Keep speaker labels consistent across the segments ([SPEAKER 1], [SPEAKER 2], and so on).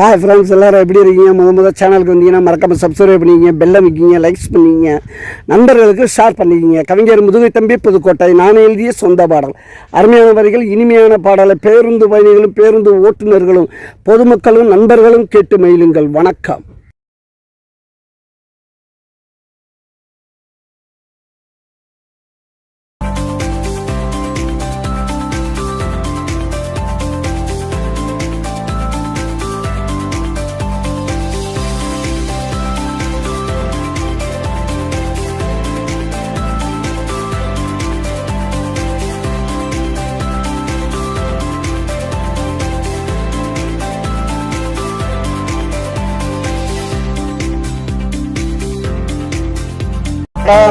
[SPEAKER 1] Hi friends, எல்லோரும் எப்படி இருக்கீங்க? முதல் சேனலுக்கு வந்தீங்கன்னா மறக்காமல் சப்ஸ்கிரைப் பண்ணிக்கிங்க, பெல்லை வைக்கிங்க, லைக்ஸ் பண்ணிக்கிங்க, நண்பர்களுக்கு ஷேர் பண்ணிக்கிங்க. கவிஞர் முதுகை தம்பி புதுக்கோட்டை. நான் எழுதிய சொந்த பாடல். அருமையான வரிகள், இனிமையான பாடலை பேருந்து பயணிகளும் பேருந்து ஓட்டுநர்களும் பொதுமக்களும் நண்பர்களும் கேட்டு மகிழுங்கள். வணக்கம்.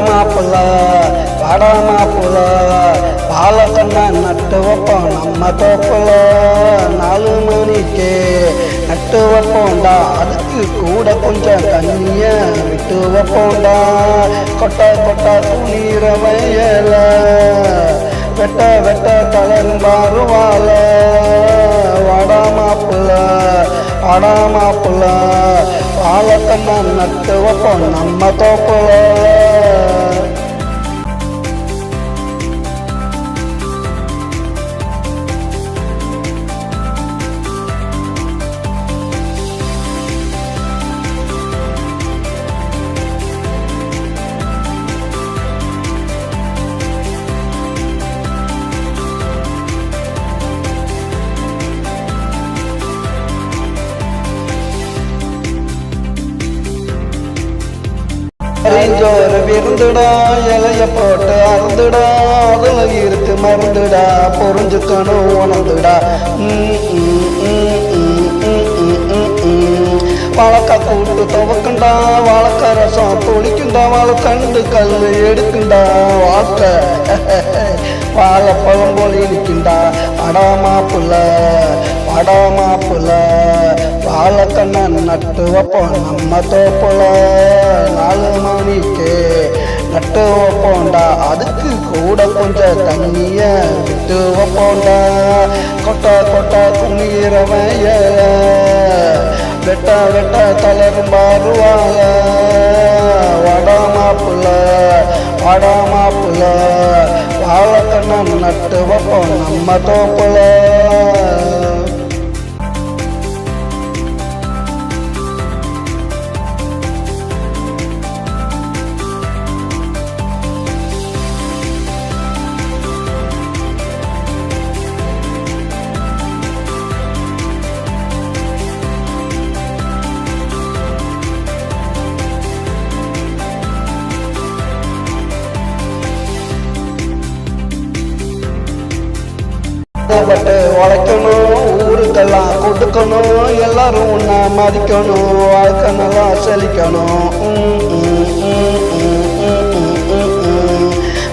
[SPEAKER 1] மாப்பிள்ள மாப்பிள்ள பாலக்கண்ணா நட்டு வைப்போம் நம்ம தோப்புல 4 மணிக்கு நட்டு வைப்போண்டா. அதுக்கு கூட கொஞ்சம் தண்ணிய விட்டு வைப்போண்டா. கொட்டை கொட்டை துணிற வயல வெட்ட வெட்ட கலரும் பாருவால. வாடா மாப்பிள்ள பாலக்கண்ணா நட்டு வைப்போம் நம்ம தோப்புல. அறிஞ்சோறு விருந்துடா, இலைய போட்டு அறுந்துடா, அதுல இருக்கு மருந்துடா, புரிஞ்சுக்கணும் உணர்ந்துடா. வாழைக்கா கூட்டு துவக்குண்டா, வாழைக்கா ரசம் துளிக்குண்டா, வாழைக்கண்டு கல் எடுக்குண்டா. வாழ்க்கை வாழைப்பழம் போல் இருக்குண்டா. மாப்பிள்ள வாழைக்கண்ணா நட்டு வைப்போம் நம்ம தோப்புல. 4 மணிக்கு நட்டு வைப்போண்டா. அதுக்கு கூட கொஞ்சம் தண்ணிய விட்டு வைப்போண்டா. கொட்டை கொட்டை துணிகிற வயல வெட்ட வெட்ட தளரும் பாருவாங்க. வாடா மாப்பிள்ள வாழைக்கண்ணா நட்டு வைப்போம் நம்ம தோப்புல. பட்டு உழைக்கணும், ஊருக்கெல்லாம் கொடுக்கணும், எல்லாரும் ஒன்னா மதிக்கணும், வாழ்க்கை நல்லா செழிக்கணும்.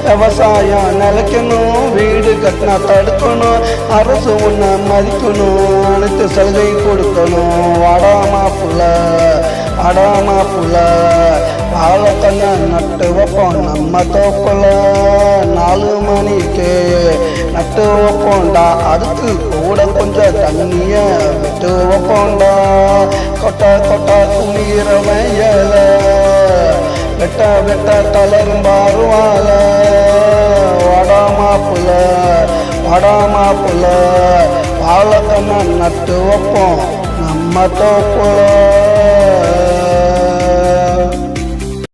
[SPEAKER 1] விவசாயம் நிலைக்கணும், வீடு கட்டினா தடுக்கணும், அரசு ஒன்னா மதிக்கணும், அனைத்து சலுகை கொடுக்கணும். வாடா மாப்பிள்ள வாழைக்கண்ணா நட்டு வைப்போம் நம்ம தோப்புல. 4 மணிக்கு நட்டு வைப்போண்டா. அதுக்கு கூட கொஞ்சம் தண்ணிய விட்டு வைப்போண்டா. கொட்டை கொட்டை துணிகிற வயல வெட்ட வெட்ட தளரும் பாருவால. வாடா மாப்பிள்ள வாழைக்கண்ணா நட்டு வைப்போம் நம்ம தோப்புல.